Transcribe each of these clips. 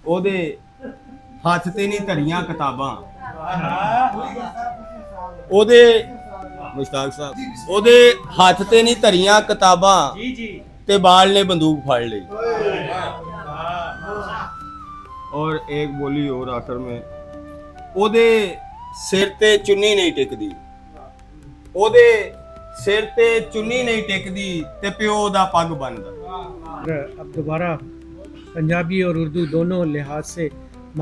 ਉਹਦੇ ਹੱਥ ਤੇ ਨਹੀਂ ਧਰੀਆਂ ਕਿਤਾਬਾਂ, ਉਹਦੇ ਮੁਸ਼ਤਾਕ ਸਾਹਿਬ ਉਹਦੇ ਹੱਥ ਤੇ ਨਹੀਂ ਧਰੀਆਂ ਕਿਤਾਬਾਂ जी जी ਤੇ ਬਾਲ ਨੇ ਬੰਦੂਕ ਫੜ ਲਈ। और एक बोली और आखिर में ओदे सिर ते चुन्नी नहीं टिकदी, ओदे सिर ते चुन्नी नहीं टिकदी ते प्यो दा पग बनदा। अब दोबारा पंजाबी और उर्दू दोनों लिहाज से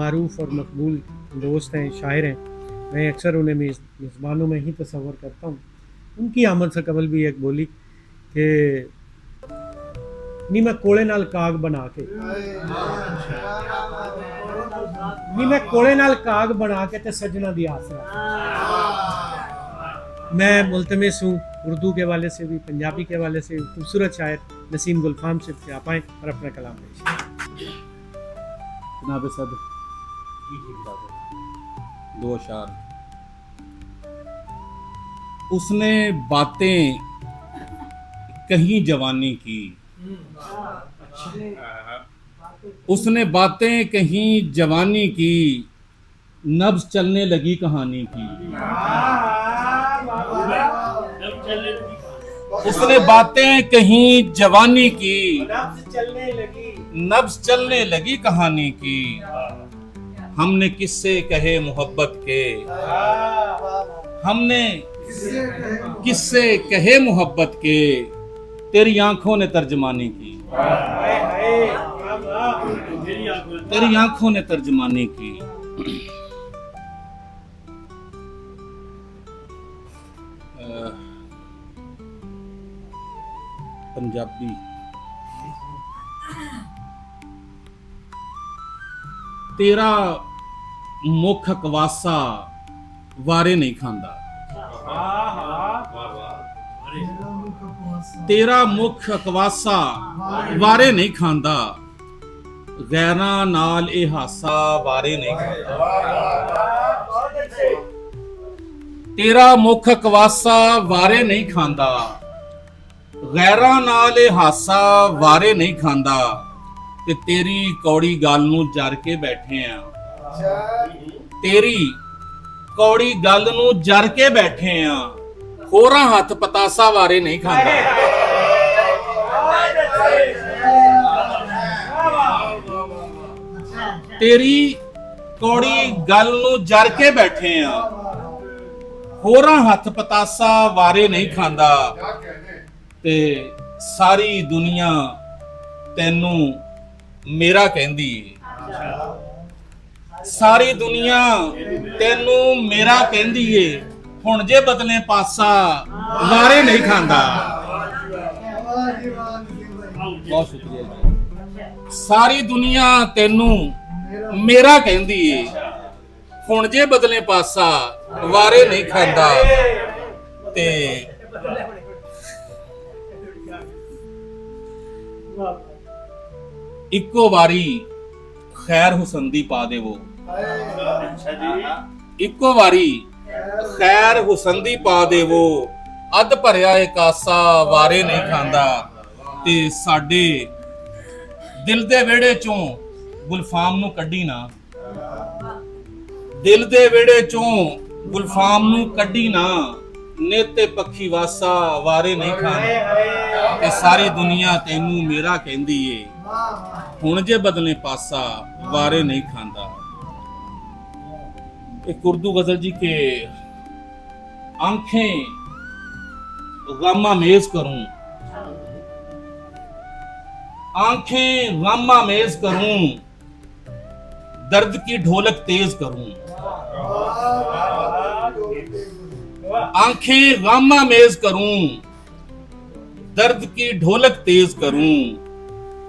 मारूफ और मकबूल दोस्त हैं, शायर हैं। मैं अक्सर उन्हें मेज़बानों में ही तस्वर करता हूँ। उनकी आमद से कबल भी एक बोली कि नी मैं कोले नाल काग बना के, नी मैं कोले नाल काग बना के ते सजना दी आसरा। मैं मुल्तमिस हूँ उर्दू के वाले से भी, पंजाबी के वाले से भी, खूबसूरत शायर नसीम गुलफाम से आप आएँ और अपना कलाम पेश। जनाब सद दो शार। उसने बातें कहीं जवानी की, उसने बातें कहीं जवानी की, नब्ज चलने लगी कहानी की। उसने बातें कहीं जवानी की, नब्ज चलने लगी कहानी की। हमने किस्से कहे मोहब्बत के, हमने किस्से कहे मोहब्बत के, तेरी आंखों ने तर्जमानी की, तेरी आंखों ने तर्जमानी की। पंजाबी तेरा मुख कवासा वारे नहीं खांदा, तेरा मुख कवासा वारे नहीं खांदा, गैरां नाल ए हासा वारे नहीं खांदा। तेरा मुख कवासा वारे नहीं खांदा, गैरां नाल ए हासा वारे नहीं खांदा, ते तेरी कौड़ी गल नूं जर के बैठे आ, तेरी कौड़ी गल नूं जर के बैठे आ, होरां हथ पतासा वारे नहीं खांदा। तेरी कौड़ी गल नूं जर के बैठे आ, होरां हथ पतासा वारे नहीं खांदा, ते सारी दुनिया तैनू मेरा कहंदी है, सारी दुनिया तैनू मेरा कहंदी है, हुण जे बदले पासा वारे नहीं खांदा। बहुत शुक्रिया जी। सारी दुनिया तैनू मेरा कहंदी है, हुण जे बदले पासा वारे नहीं खांदा, ते इक्को वारी खैर हुसन दी पा देवो, इक्को वारी खैर हुसन दी पा देवो, अध भरिया ए कासा वारे नहीं खांदा, ते साडे दिल दे वेड़े चों गुलफाम नू कड्डी ना, दिल दे वेड़े चों गुलफाम नू कड्डी ना, नेते पक्षी वासा वारे नहीं खांदा, ते सारी दुनिया तैनू मेरा कहंदी है, हुण जे बदले पासा वारे नहीं खांदा। एक उर्दू गजल जी के आंखें गम्मा मेज करूं, आंखें गम्मा मेज करूं, दर्द की ढोलक तेज करूं, आंखें गम्मा मेज करूं, दर्द की ढोलक तेज करूं,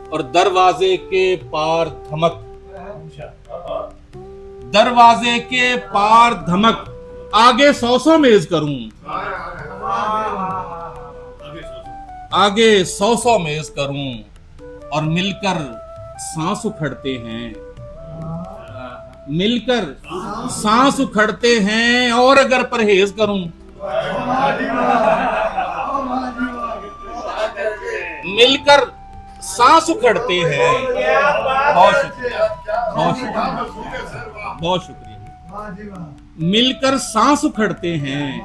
और दरवाजे के पार धमक, दरवाजे के पार धमक, आगे 100 मेज करूं, आगे 100 मेज करूं, और मिलकर सांस उखड़ते हैं, मिलकर सांस उखड़ते हैं, और अगर परहेज करूं, मिलकर सांस उखड़ते हैं। बहुत शुक्रिया। बहुत शुक्रिया, बहुत शुक्रिया। मिलकर सांस उखड़ते हैं,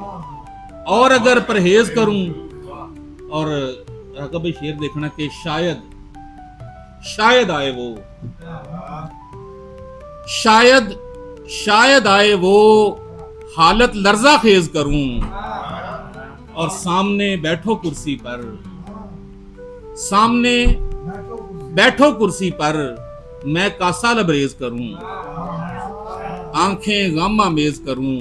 और अगर परहेज करूं, और कभी शेर देखना कि शायद आए वो, शायद आए वो हालत लर्जा खेज करूं, और सामने बैठो कुर्सी पर, सामने बैठो कुर्सी पर मैं कासा लबरेज करूं, आंखें गम आमेज करूं,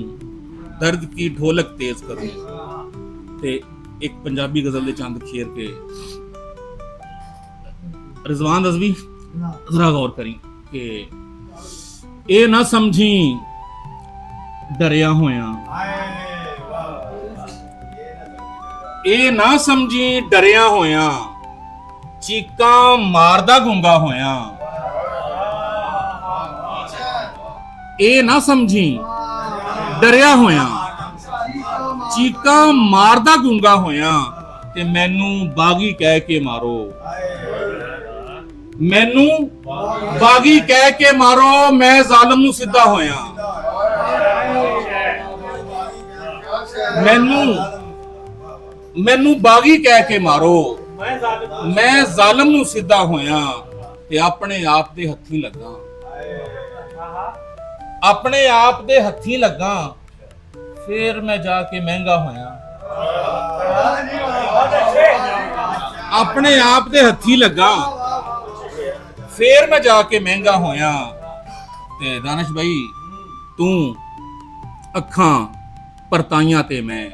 दर्द की ढोलक तेज करूं। ते एक पंजाबी गजल दे चंद शेर के रिजवान रज़वी जरा गौर करी कि ए ना समझी डरिया होया, ए ना समझी डरिया होया, चीकां मारदा गूंगा होया, ए ना समझी डरिया होया, चीकां मारदा गूंगा होया, ते मैनू बागी कह के मारो, मैनू बागी कह के मारो, मैं जालिम नू सिद्धा होया, मैनू बागी कह के मारो, मैं जालिम नू सिद्धा होया, ते अपने आप दे हत्थी लगा, अपने आप दे हत्थी लगा, फिर मैं जाके महंगा होया, अपने आप दे हत्थी लगा, फिर मैं जाके महंगा होया। ते दानिश भाई तू अखां परताइयां ते मैं,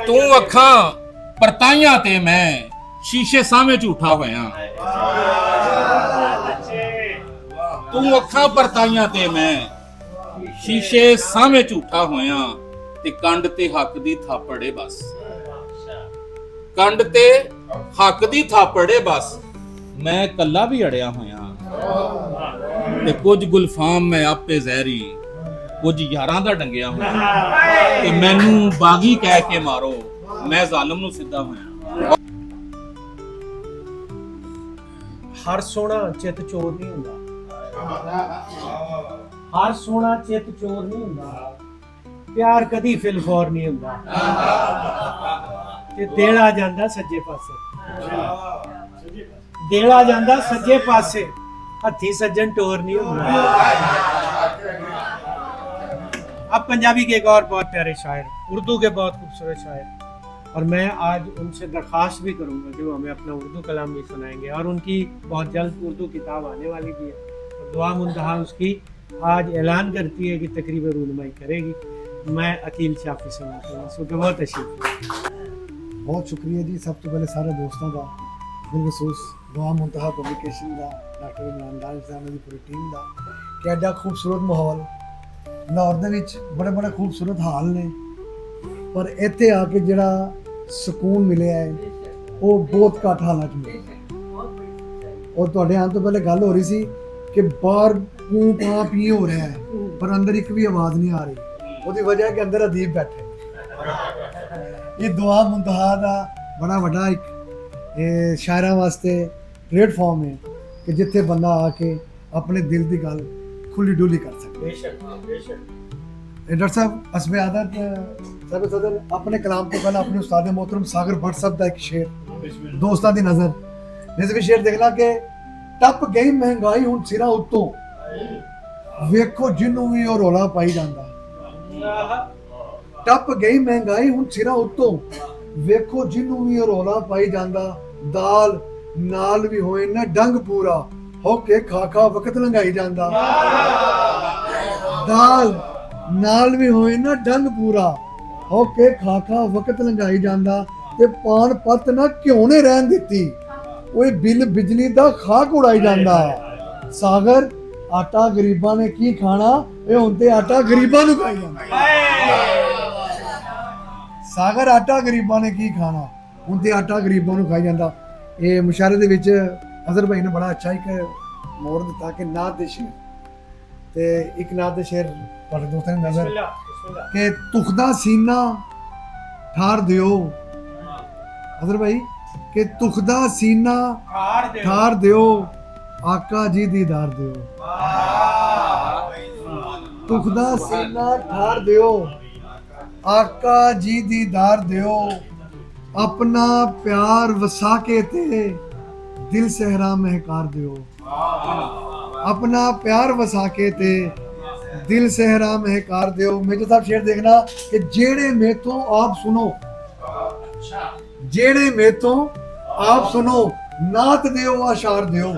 तू अखां परताइयां ते मैं, शीशे सामने झूठा होया, तू अखां परताइयां ते मैं, शीशे सामने झूठा होया, ते कंड ते हक दी थापड़े बस, कंड ते हक दी थापड़े बस, मैं कल्ला भी अड़िया होया, ते कुछ गुलफाम मैं आपे जहरी, कुछ यारां दा डंगिया होया, ते मैनू बागी कह के मारो, मैं जालिम नू सिद्धा होया। हर सोना चित चोर नहीं हुंदा, हर सोना चित चोर नहीं हुंदा, प्यार कदी फिलफौर नहीं हुंदा, ते देड़ा जांदा सज्जे पासे, देड़ा जांदा सज्जे पासे, हथी सज्जन टोर नहीं हुंदा। अब पंजाबी के एक और बहुत प्यारे शायर, उर्दू के बहुत खूबसूरत शायर, और मैं आज उनसे दरख्वास्त भी करूंगा कि वो हमें अपना उर्दू कलाम भी सुनाएंगे, और उनकी बहुत जल्द उर्दू किताब आने वाली भी है, और दुआ मुंतहा उसकी आज ऐलान करती है कि तकरीबन रूनुमाई करेगी। मैं अकील शाफी से मिलता हूँ, उसको बहुत तशरीफ। बहुत शुक्रिया जी सब तो पहले सारे दोस्तों का, बिलखसूस दुआ मुंतहा पब्लिकेशन का, डॉक्टर इमरान दानिश साहब की पूरी टीम का, कि एडा खूबसूरत माहौल लाहौर दे विच बड़े बड़े खूबसूरत हाल ने, पर इत्थे आके जिहड़ा सुकून मिले है वो बहुत घट हालात मिले। और तुहाडे आने तो पहले गल हो रही सी कि बाहर पू पा पी हो रहा है, पर अंदर एक भी आवाज़ नहीं आ रही, उसकी वजह कि अंदर अदीब बैठे। ये दुआ मुंतहा का बड़ा वड्डा एक शायरां वास्ते प्लेटफॉर्म है कि जिथे बंदा आके अपने दिल की गल खुली डुली कर सके। डॉक्टर साहब हस्बे आदत साहब सदर अपने कलाम तो पहले अपने उस्ताद मोहतरम सागर भट्ट साहब का एक शेर दोस्तां दी नज़र, जिस भी शेर देखना कि टप गई महंगाई हुण सिरा उत्तों, वेखो जिन्नू भी और रौला पाई जांदा, टप गई महंगाई हुण सिरा उत्तों, वेखो जिन्नू भी और रौला पाई जांदा, दाल नाल भी होए ना डंग पूरा, होके खा खा वक्त लंघाई जांदा, दाल नाल भी होए ना डंग पूरा, होके खा खा वक्त लंघाई जांदा, ते पान पत ना क्यों ने रहन दित्ती, ओए बिल बिजली दा खाक उड़ाई जांदा, सागर आटा गरीबां ने की खाना, ए हुण ते आटा गरीबां नूं खाई जांदा, सागर आटा गरीबां ने की खाना, हुण ते आटा गरीबां नूं खाई जांदा। ये मुशायरे दे विच अज़हर भाई ने बड़ा अच्छा एक मोड़ दिता कि नात दे शेर, ते एक नात दे शेर तुहाडे दोस्तां दी नज़र कि तुखदा सीना ठार दियो, अज़हर भाई ਕਿ ਤੁਖਦਾ ਸੀਨਾ ਠਾਰ ਦਿਓ, ਆਕਾ ਜੀ ਦੀਦਾਰ ਦਿਓ। ਤੁਖਦਾ ਸੀਨਾ ਠਾਰ ਦਿਓ, ਆਕਾ ਜੀ ਦੀਦਾਰ ਦਿਓ। ਆਪਣਾ ਪਿਆਰ ਵਸਾ ਕੇ ਤੇ ਦਿਲ ਸਹਿਰਾ ਮਹਿਕਾਰ ਦਿਓ। ਆਪਣਾ ਪਿਆਰ ਵਸਾ ਕੇ ਤੇ ਦਿਲ ਸਹਿਰਾ ਮਹਿਕਾਰ ਦਿਓ। ਮੇਜਰ ਸਾਹਿਬ ਸ਼ੇਰ ਦੇਖਣਾ ਕਿ ਜਿਹੜੇ ਮੇਤੋਂ ਆਪ ਸੁਣੋ, ਜਿਹੜੇ ਮੇਤੋਂ ਆਪ ਸੁਣੋ, ਨਾਤ ਦਿਓ ਆਸ਼ਾਰ ਦਿਓ।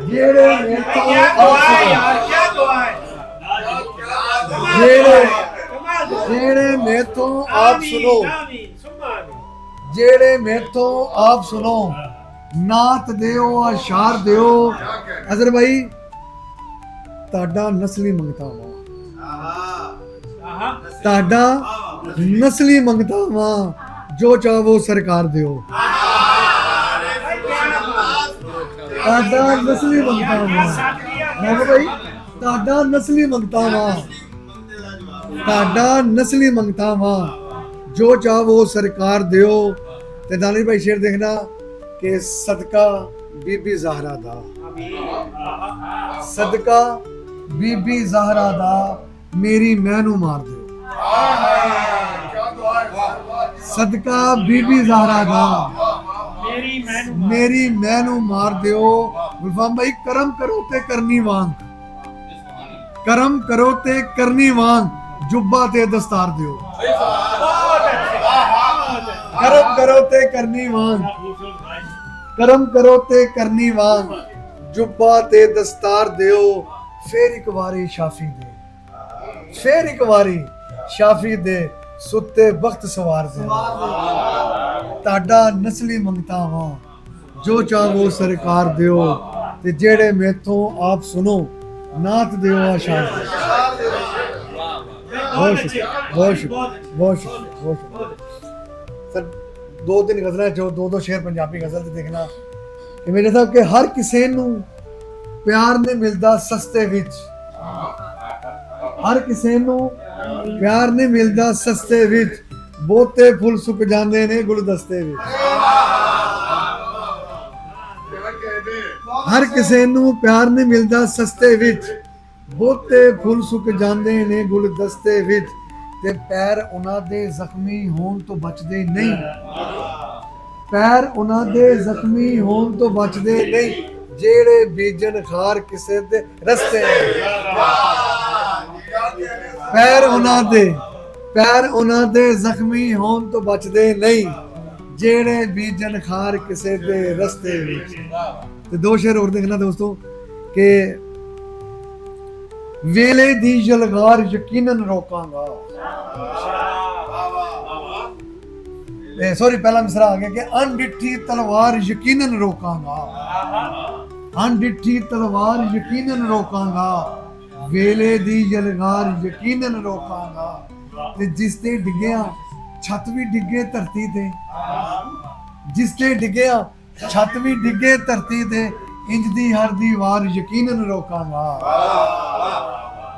ਜਿਹੜੇ ਮੇਤੋਂ ਆਪ ਸੁਣੋ, ਜਿਹੜੇ ਮੇਤੋਂ ਆਪ ਸੁਣੋ, ਜਿਹੜੇ ਮੇਤੋਂ ਆਪ ਸੁਣੋ, ਨਾਤ ਦਿਓ ਆਸ਼ਾਰ ਦਿਓ। ਅਜ਼ਰ ਭਾਈ ਤੁਹਾਡਾ ਨਸਲੀ ਮੰਗਤਾ ਵਾ, ਤੁਹਾਡਾ ਨਸਲੀ ਮੰਗਤਾ ਵਾ, ਜੋ ਚਾਹੋ ਸਰਕਾਰ ਦਿਓ। ਤੁਹਾਡਾ ਨਸਲੀ ਮੰਗਤਾ ਵਾ ਮੈਂ ਭਾਈ, ਤੁਹਾਡਾ ਨਸਲੀ ਮੰਗਤਾ ਵਾ, ਤੁਹਾਡਾ ਨਸਲੀ ਮੰਗਤਾ ਵਾ, ਜੋ ਚਾਹੋ ਸਰਕਾਰ ਦਿਓ। ਤੇ ਦਾਨੀ ਭਾਈ ਸ਼ੇਰ ਦੇਖਣਾ ਕਿ ਸਦਕਾ ਬੀਬੀ ਜ਼ਾਹਰਾ ਦਾ, ਸਦਕਾ ਬੀਬੀ ਜ਼ਾਹਰਾ ਦਾ ਮੇਰੀ ਮੈਂ ਨੂੰ ਮਾਰ ਦਿਓ। ਸਦਕਾ ਬੀਬੀ ਜ਼ਾਹਰਾ ਦਾ ਮੇਰੀ ਮੈਂ ਨੂੰ ਮਾਰ ਦਿਓ। ਗੁਲਫਾਮ ਭਾਈ ਕਰਮ ਕਰੋ ਤੇ ਕਰਨੀ ਵਾਂਗ, ਕਰਮ ਕਰੋ ਤੇ ਕਰਨੀ ਵਾਂਗ, ਜੁੱਬਾ ਤੇ ਦਸਤਾਰ ਦਿਓ। ਕਰਮ ਕਰੋ ਤੇ ਕਰਨੀ ਵਾਂਗ, ਕਰਮ ਕਰੋ ਤੇ ਕਰਨੀ ਵਾਂਗ, ਜੁੱਬਾ ਤੇ ਦਸਤਾਰ ਦਿਓ। ਫੇਰ ਇੱਕ ਵਾਰੀ ਸ਼ਾਫੀ ਦੇ, ਫੇਰ ਇੱਕ ਵਾਰੀ ਸ਼ਾਫੀ ਦੇ, ਸੁੱਤੇ ਵਕਤ ਸਵਾਰ ਦੇ। ਤੁਹਾਡਾ ਨਸਲੀ ਮੰਗਤਾ ਵਾ, ਜੋ ਚਾਹੋ ਸਰਕਾਰ ਦਿਓ। ਤੇ ਜਿਹੜੇ ਮੇਥੋਂ ਆਪ ਸੁਣੋ, ਨਾਤ ਦਿਓ ਆਸ਼ਾਰ ਦਿਓ। ਬਹੁਤ ਸ਼ੁਕਰੀਆ, ਬਹੁਤ ਸ਼ੁਕਰੀਆ, ਬਹੁਤ ਸ਼ੁਕਰੀਆ, ਬਹੁਤ ਸ਼ੁਕਰੀਆ ਸਰ। ਦੋ ਤਿੰਨ ਗਜ਼ਲਾਂ ਜੋ ਦੋ ਸ਼ੇਰ ਪੰਜਾਬੀ ਗਜ਼ਲ ਤੇ ਦੇਖਣਾ ਕਿ ਮੇਰੇ ਸਾਹਿਬ ਕਿ ਹਰ ਕਿਸੇ ਨੂੰ ਪਿਆਰ ਨਹੀਂ ਮਿਲਦਾ ਸਸਤੇ ਵਿੱਚ, ਹਰ ਕਿਸੇ ਨੂੰ ਪਿਆਰ ਨਹੀਂ ਮਿਲਦਾ ਸਸਤੇ ਵਿੱਚ, ਬਹੁਤੇ ਫੁੱਲ ਸੁੱਕ ਜਾਂਦੇ ਨੇ ਗੁਲਦਸਤੇ ਵਿੱਚ। ਹਰ ਕਿਸੇ ਨੂੰ ਪਿਆਰ ਨਹੀਂ ਮਿਲਦਾ ਸਸਤੇ ਵਿੱਚ, ਬਹੁਤੇ ਫੁੱਲ ਸੁੱਕ ਜਾਂਦੇ ਨੇ ਗੁਲਦਸਤੇ ਵਿੱਚ। ਤੇ ਪੈਰ ਉਹਨਾਂ ਦੇ ਜ਼ਖਮੀ ਹੋਣ ਤੋਂ ਬਚਦੇ ਨਹੀਂ, ਪੈਰ ਉਹਨਾਂ ਦੇ ਜ਼ਖਮੀ ਹੋਣ ਤੋਂ ਬਚਦੇ ਨਹੀਂ, ਜਿਹੜੇ ਬੀਜਣ ਖਾਰ ਕਿਸੇ ਦੇ ਰਸਤੇ। ਪੈਰ ਉਹਨਾਂ ਦੇ ਜ਼ਖਮੀ ਹੋਣ ਤੋਂ ਬਚਦੇ ਨਹੀਂ, ਜਿਹੜੇ ਬੀਜਣ ਖਾਰ ਕਿਸੇ ਦੇ ਰਸਤੇ ਵਿੱਚ। ਤੇ ਦੋ ਸ਼ੇਰ ਹੋਰ ਦੇਖਣਾ ਦੋਸਤੋ ਕਿ ਵੇਲੇ ਦੀ ਜਲਗਾਰ ਯਕੀਨਨ ਰੋਕਾਂਗਾ। ਸੌਰੀ ਪਹਿਲਾ ਮਿਸਰਾ ਆ ਗਿਆ ਕਿ ਅਣਡਿੱਠੀ ਤਲਵਾਰ ਯਕੀਨਨ ਰੋਕਾਂਗਾ, ਅਣਡਿੱਠੀ ਤਲਵਾਰ ਯਕੀਨਨ ਰੋਕਾਂਗਾ, ਵੇਲੇ ਦੀ ਜਲਗਾਰ ਯਕੀਨਨ ਰੋਕਾਂਗਾ। ਤੇ ਜਿਸ ਤੇ ਡਿੱਗਿਆ ਛੱਤ ਵੀ ਡਿੱਗੇ ਧਰਤੀ ਤੇ, ਜਿਸ ਤੇ ਡਿੱਗਿਆ ਛੱਤ ਵੀ ਡਿੱਗੇ ਧਰਤੀ ਤੇ, ਇੰਜ ਦੀ ਹਰ ਦੀਵਾਰ ਯਕੀਨਨ ਰੋਕਾਂਗਾ।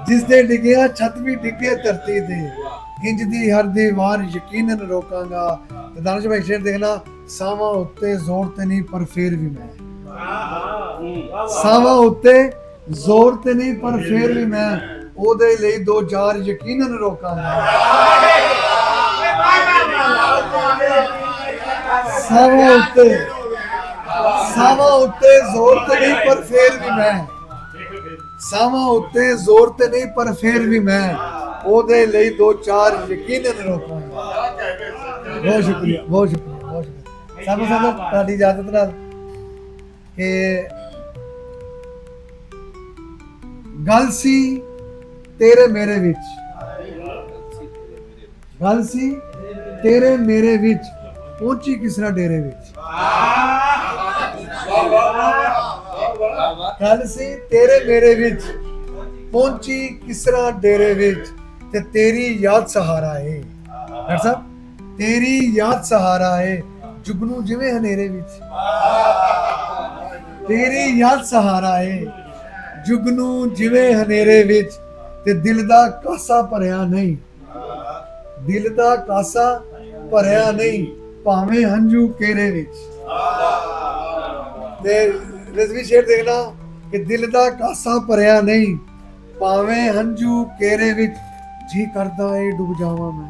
ਜਿਸ ਤੇ ਡਿੱਗਿਆ ਛੱਤ ਵੀ ਡਿੱਗੇ ਧਰਤੀ ਤੇ, ਇੰਜ ਦੀ ਹਰ ਦੀਵਾਰ ਯਕੀਨਨ ਰੋਕਾਂਗਾ। ਤੇ ਦਾਨਿਸ਼ ਭਾਈ ਸ਼ੇਰ ਦੇਖਣਾ, ਸਾਵਾਂ ਉੱਤੇ ਜ਼ੋਰ ਤੇ ਨਹੀਂ ਪਰ ਫੇਰ ਵੀ ਮੈਂ, ਸਾਵਾਂ ਉੱਤੇ ਜ਼ੋਰ ਤੇ ਨਹੀਂ ਪਰ ਫੇਰ ਵੀ ਮੈਂ, ਉਹਦੇ ਲਈ ਦੋ ਚਾਰ ਯਕੀਨਨ ਰੋਕਾਂਗਾ। ਸਾਵਾਂ ਉੱਤੇ ਜ਼ੋਰ ਤੇ ਨਹੀਂ ਪਰ ਫੇਰ ਵੀ ਮੈਂ, ਸਾਵਾਂ ਉੱਤੇ ਜ਼ੋਰ ਤੇ ਨਹੀਂ ਪਰ ਫੇਰ ਵੀ ਮੈਂ, ਉਹਦੇ ਲਈ ਦੋ ਚਾਰ ਯਕੀਨਨ ਰੋਕਾਂਗਾ। ਬਹੁਤ ਸ਼ੁਕਰੀਆ, ਬਹੁਤ ਸ਼ੁਕਰੀਆ, ਬਹੁਤ ਸ਼ੁਕਰੀਆ। ਸਾਨੂੰ ਤੁਹਾਡੀ ਇਜਾਜ਼ਤ ਨਾਲ ਕਿ ਗੱਲ ਸੀ ਤੇਰੇ ਮੇਰੇ ਵਿੱਚ, ਗੱਲ ਸੀ ਤੇਰੇ ਮੇਰੇ ਵਿੱਚ, ਪਹੁੰਚੀ ਕਿਸ ਤਰ੍ਹਾਂ ਡੇਰੇ ਵਿੱਚ। ਗੱਲ ਸੀ ਤੇਰੇ ਮੇਰੇ ਵਿੱਚ, ਪਹੁੰਚੀ ਕਿਸ ਤਰ੍ਹਾਂ ਡੇਰੇ ਵਿੱਚ। ਤੇ ਤੇਰੀ ਯਾਦ ਸਹਾਰਾ ਏ ਡਾਕਟਰ ਸਾਹਿਬ, ਤੇਰੀ ਯਾਦ ਸਹਾਰਾ ਏ, ਜੁਗਨੂ ਜਿਵੇਂ ਹਨੇਰੇ ਵਿੱਚ। ਤੇਰੀ ਯਾਦ ਸਹਾਰਾ ਏ, ਜੁਗਨੂ ਜਿਵੇਂ ਹਨੇਰੇ ਵਿੱਚ। ਤੇ ਦਿਲ ਦਾ ਕਾਸਾ ਭਰਿਆ ਨਹੀਂ, ਦਿਲ ਦਾ ਕਾਸਾ ਭਰਿਆ ਨਹੀਂ ਭਾਵੇਂ ਹੰਝੂ ਕੇਰੇ ਵਿੱਚ। ਤੇ ਰਜ਼ਵੀ ਸ਼ੇਰ ਦੇਖਣਾ ਕਿ ਦਿਲ ਦਾ ਕਾਸਾ ਭਰਿਆ ਨਹੀਂ ਭਾਵੇਂ ਹੰਝੂ ਕੇਰੇ ਵਿੱਚ। ਜੀ ਕਰਦਾ ਏ ਡੁੱਬ ਜਾਵਾਂ ਮੈਂ,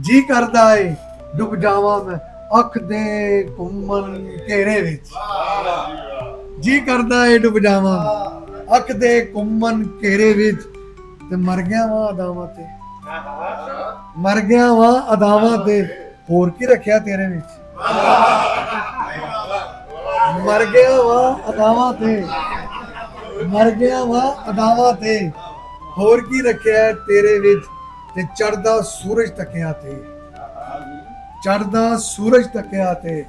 ਜੀ ਕਰਦਾ ਏ ਡੁੱਬ ਜਾਵਾਂ ਮੈਂ ਅੱਖ ਦੇ ਘੁੰਮਣ ਘੇਰੇ ਵਿੱਚ। ਜੀ ਕਰਦਾ ਏ ਡੁੱਬ ਜਾਵਾਂ ਅੱਖ ਦੇ ਘੁੰਮਣ ਘੇਰੇ ਵਿੱਚ। ਤੇ ਮਰ ਗਿਆ ਵਾਂ ਅਦਾਵਾਂ ਤੇ, ਮਰ ਗਿਆ ਵਾਂ ਅਦਾਵਾਂ ਤੇ ਹੋਰ ਕੀ ਰੱਖਿਆ ਤੇਰੇ ਵਿੱਚ। ਮਰ ਗਿਆ ਵਾਂ ਅਦਾਵਾਂ ਤੇ, ਮਰ ਗਿਆ ਵਾਂ ਅਦਾਵਾਂ ਤੇ ਹੋਰ ਕੀ ਰੱਖਿਆ ਤੇਰੇ ਵਿੱਚ। ਤੇ ਚੜਦਾ ਸੂਰਜ ਤੱਕਿਆ ਤੇ, ਚੜਦਾ ਸੂਰਜ ਤੱਕਿਆ ਤੇ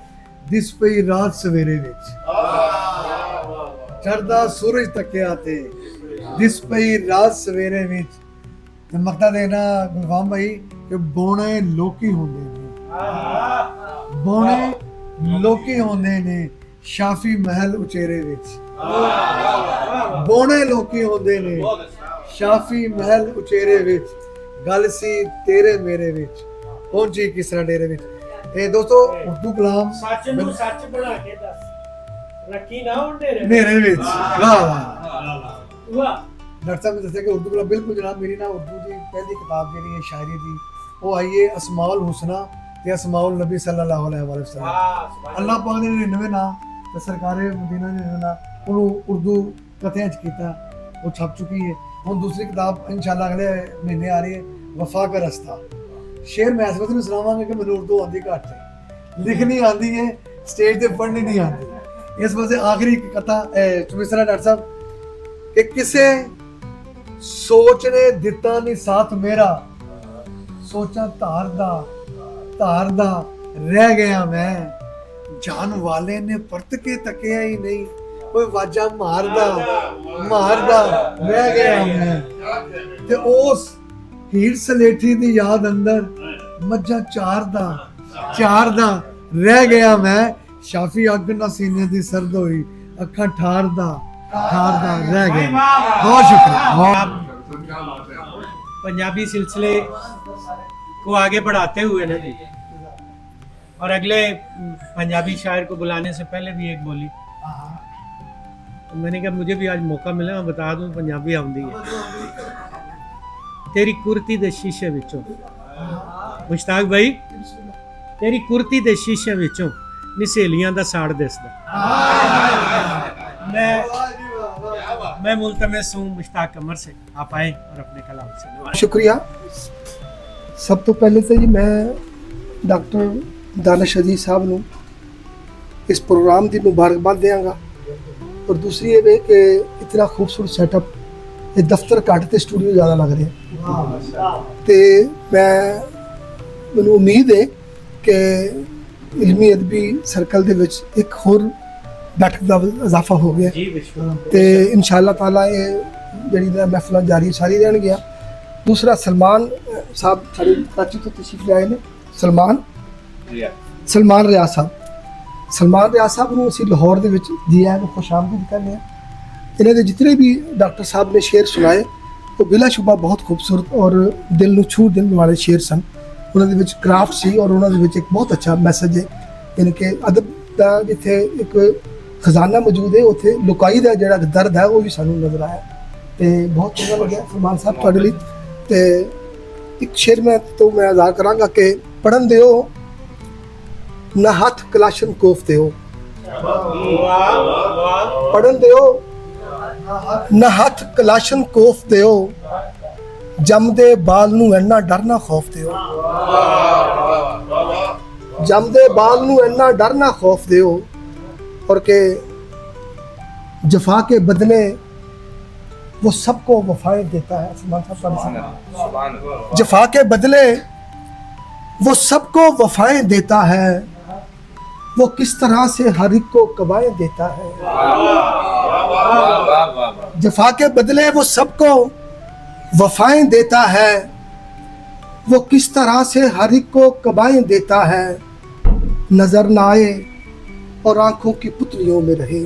ਦਿਸ ਪਈ ਰਾਤ ਸਵੇਰੇ ਵਿੱਚ। ਚੜਦਾ ਸੂਰਜ ਤੱਕਿਆ ਤੇ ਦਿਸ ਪਈ ਰਾਤ ਸਵੇਰੇ ਵਿੱਚ। ਤੇ ਮਕਤਾ ਦੇਣਾ ਗੁਲਫਾਮ ਭਾਈ ਕਿ ਬੋਣੇ ਲੋਕੀ ਹੁੰਦੇ ਨੇ, ਬੋਣੇ ਲੋਕੀ ਹੁੰਦੇ ਨੇ ਸ਼ਾਫੀ ਮਹਿਲ ਉਚੇਰੇ ਵਿੱਚ। ਬੋਣੇ ਲੋਕੀ ਹੁੰਦੇ ਨੇ ਸ਼ਾਫੀ ਮਹਿਲ ਉਚੇਰੇ ਵਿੱਚ। ਗੱਲ ਸੀ ਤੇਰੇ ਮੇਰੇ ਵਿੱਚ ਪਹੁੰਚੀ ਕਿਸ ਤਰ੍ਹਾਂ ਡੇਰੇ ਵਿੱਚ। ਇਹ ਦੋਸਤੋ ਉਰਦੂ ਕਲਾਮ ਸੱਚ ਨੂੰ ਸੱਚ ਬਣਾ ਕੇ ਦੱਸ, ਰੱਖੀ ਨਾ ਹੁੰਦੇ ਮੇਰੇ ਵਿੱਚ। ਵਾਹ ਵਾਹ ਵਾਹ। ਡਾਕਟਰ ਸਾਹਿਬ ਨੇ ਦੱਸਿਆ ਕਿ ਉਰਦੂ ਕਲਾਮ ਬਿਲਕੁਲ ਜਨਾਬ ਮੇਰੀ ਨਾ ਉਰਦੂ ਦੀ ਪਹਿਲੀ ਕਿਤਾਬ ਜਿਹੜੀ ਹੈ ਸ਼ਾਇਰੀ ਦੀ ਉਹ ਆਈ ਹੈ ਅਸਮਾਉਲ ਹੁਸਨਾ ਤੇ ਅਸਮਾਉਲ ਨਬੀ ਸੱਲੱਲਾਹੁ ਅਲੈਹਿ ਵਸੱਲਮ। ਅੱਲਾਹ ਪਾਕ ਦੇ 99 ਨਾਂ ਤੇ ਸਰਕਾਰੇ ਮਦੀਨਾ ਦੇ ਨਾਂ ਉਹਨੂੰ ਉਰਦੂ ਕਥਿਆਂ ਚ ਕੀਤਾ, ਉਹ ਛਪ ਚੁੱਕੀ ਹੈ। ਹੁਣ ਦੂਸਰੀ ਕਿਤਾਬ ਇਨਸ਼ਾਅੱਲਾ ਅਗਲੇ ਮਹੀਨੇ ਆ ਰਹੀ ਹੈ ਵਫਾ ਕਾ ਰਸਤਾ। ਸ਼ੇਰ ਮੈਂ ਇਸ ਵਕਤ ਨੂੰ ਸੁਣਾਵਾਂਗਾ ਕਿ ਮੈਨੂੰ ਉਰਦੂ ਆਉਂਦੀ ਘੱਟ ਹੈ, ਲਿਖਣੀ ਆਉਂਦੀ ਹੈ, ਸਟੇਜ ਤੇ ਪੜ੍ਹਨੀ ਨਹੀਂ ਆਉਂਦੀ। ਇਸ ਵਾਸਤੇ ਆਖਰੀ ਇੱਕ ਕਥਾ ਚੁਮਿਸਰਾ ਡਾਕਟਰ ਸਾਹਿਬ ਕਿ ਕਿਸੇ ਸੋਚ ਨੇ ਦਿੱਤਾ ਨਹੀਂ ਸਾਥ ਮੇਰਾ, ਸੋਚਾਂ ਧਾਰਦਾ ਰਹਿ ਗਿਆ ਮੈਂ। ਜਾਨ ਵਾਲੇ ਨੇ ਪਰਤ ਕੇ ਤੱਕਿਆ ਹੀ ਨਹੀਂ, ਕੋਈ ਵਾਜਾ ਮਾਰਦਾ ਰਹਿ ਗਿਆ ਮੈਂ। ਤੇ ਉਸ ਹੀਰ ਸਲੇਠੀ ਦੀ ਯਾਦ ਅੰਦਰ ਮੱਝਾਂ ਚਾਰਦਾ ਰਹਿ ਗਿਆ ਮੈਂ। ਸ਼ਾਫੀ ਅੱਗ ਨਾ ਸੀਨੇ ਦੀ ਸਰਦ ਹੋਈ ਅੱਖਾਂ ਠਾਰਦਾ ਰਹਿ ਗਿਆ। बहुत शुक्रिया। पंजाबी सिलसिले को आगे बढ़ाते हुए ना और अगले पंजाबी शायर को बुलाने से पहले भी एक बोली तो मैंने कहा मुझे भी आज मौका मिला मैं बता दूं पंजाबी आउंदी है। तेरी कुर्ती दे शीशे विचों मुश्ताक भाई, तेरी कुर्ती दे शीशे विचों नी सहेलियां दा साड़ दिसदा। मैं मुल्तमस हूं मुश्ताक कमर से, आप आए और अपने कलाम से। शुक्रिया। सब तो पहले तो जी मैं डॉक्टर दानिश अजीज साहब ਨੂੰ इस प्रोग्राम की मुबारकबाद देंगा और दूसरी ये कि इतना खूबसूरत सैटअप ये दफ्तर घट ते स्टूडियो ज़्यादा लग रहे तो मैं उम्मीद है कि इल्मी अदबी सर्कल दे विच एक होर बैठक का इजाफा हो गया तो इंशाअल्लाह ताला ये जड़ी महफिल जारी सारी रहन गया। दूसरा सलमान साहब साढ़े कराची तो तशरीफ ले आए ने, सलमान रियाज साहब ਨੂੰ ਅਸੀਂ ਲਾਹੌਰ ਦੇ ਵਿੱਚ ਜੀ ਆਇਆਂ ਨੂੰ ਖੁਸ਼ਾਮਦੀਦ ਕਹਿੰਦੇ ਹਾਂ। ਇਹਨਾਂ ਦੇ ਜਿਤਨੇ ਵੀ ਡਾਕਟਰ ਸਾਹਿਬ ਨੇ ਸ਼ੇਰ ਸੁਣਾਏ ਉਹ ਬਿਲਾਸ਼ੁਬਾ ਬਹੁਤ ਖੂਬਸੂਰਤ ਔਰ ਦਿਲ ਨੂੰ ਛੂ ਦੇਣ ਵਾਲੇ ਸ਼ੇਰ ਸਨ। ਉਹਨਾਂ ਦੇ ਵਿੱਚ ਕਰਾਫਟ ਸੀ ਔਰ ਉਹਨਾਂ ਦੇ ਵਿੱਚ ਇੱਕ ਬਹੁਤ ਅੱਛਾ ਮੈਸੇਜ ਹੈ, ਯਾਨੀ ਕਿ ਅਦਬ ਦਾ ਜਿੱਥੇ ਇੱਕ ਖਜ਼ਾਨਾ ਮੌਜੂਦ ਹੈ ਉੱਥੇ ਲੁਕਾਈ ਦਾ ਜਿਹੜਾ ਦਰਦ ਹੈ ਉਹ ਵੀ ਸਾਨੂੰ ਨਜ਼ਰ ਆਇਆ ਤੇ ਬਹੁਤ ਚੰਗਾ ਲੱਗਿਆ ਸਲਮਾਨ ਸਾਹਿਬ ਤੁਹਾਡੇ ਲਈ। ਤੇ ਇੱਕ ਸ਼ੇਰ ਮੈਂ ਅਜ਼ਾ ਕਰਾਂਗਾ ਕਿ ਪੜ੍ਹਨ ਦਿਓ ਨਾ ਹੱਥ ਕਲਾਸ਼ਨ ਕੋਫ ਦਿਓ, ਪੜ੍ਹਨ ਦਿਓ ਨਾ ਹੱਥ ਕਲਾਸ਼ਨ ਕੋਫ ਦਿਓ, ਜੰਮਦੇ ਬਾਲ ਨੂੰ ਇੰਨਾ ਡਰ ਨਾ ਖੌਫ ਦਿਓ, ਜੰਮਦੇ ਬਾਲ ਨੂੰ ਇੰਨਾ ਡਰ ਨਾ ਖੌਫ ਦਿਓ और के जफा के बदले वो सबको वफाएं देता है। जफा के बदले वो सबको वफाएं देता है, वो किस तरह से हर एक को कबाएं देता है। जफा के बदले वो सबको वफाएं देता है, वो किस तरह से हर एक को कबाएं देता है। नजर ना आए और आंखों की पुतलियों में रहे,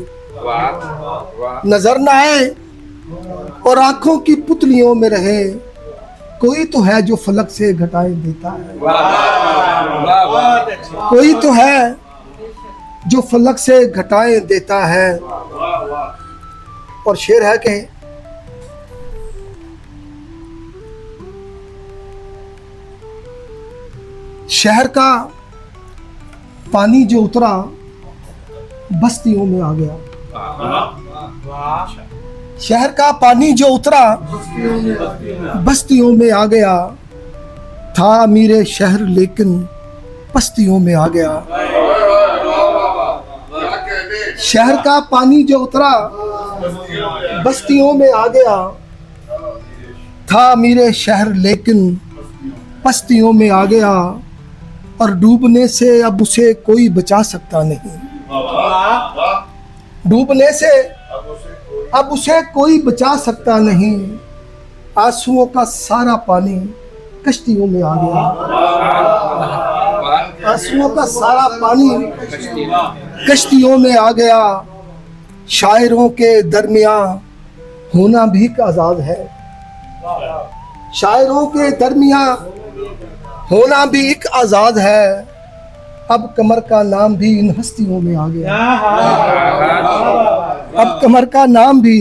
नजर न आए और आंखों की पुतलियों में रहे, कोई तो है जो फलक से घटाएं देता है, बहुत अच्छे। कोई तो है जो फलक से घटाएं देता है। और शेर है कि शहर का पानी जो उतरा बस्तियों में आ गया, शहर का पानी जो उतरा बस्तियों में आ गया, था अमीरे शहर लेकिन बस्तियों में आ गया। शहर का पानी जो उतरा बस्तियों में आ गया, था अमीरे शहर लेकिन बस्तियों में आ गया। और डूबने से अब उसे कोई बचा सकता नहीं, डूबने से अब उसे कोई बचा सकता नहीं। आंसुओं का सारा पानी कश्तियों में आ गया, आंसुओं का सारा पानी कश्तियों में आ गया। शायरों के दरमियान होना भी एक आजाद है, शायरों के दरमियान होना भी एक आजाद है। अब कमर का नाम भी इन हस्तियों में आ गया, अब कमर का नाम भी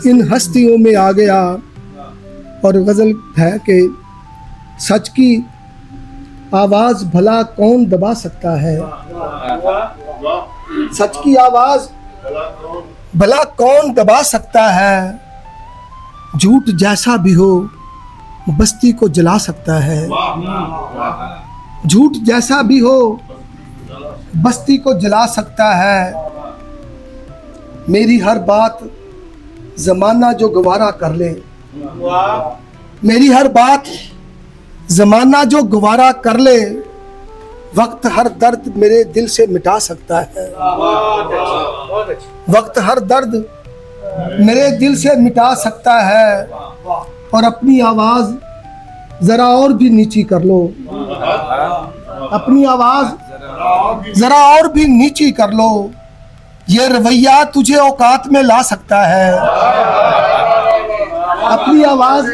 इन हस्तियों में आ गया। और गजल है कि सच की आवाज भला कौन दबा सकता है, सच की आवाज भला कौन दबा सकता है। झूठ जैसा भी हो बस्ती को जला सकता है, झूठ जैसा भी हो बस्ती को जला सकता है। मेरी हर बात जमाना जो गवारा कर ले, मेरी हर बात जमाना जो गवारा कर ले। वक्त हर दर्द मेरे दिल से मिटा सकता है, वक्त हर दर्द मेरे दिल से मिटा सकता है। और अपनी आवाज जरा और भी नीची कर लो, अपनी आवाज जरा और भी नीची कर लो। ये रवैया तुझे औकात में ला सकता है, अपनी आवाज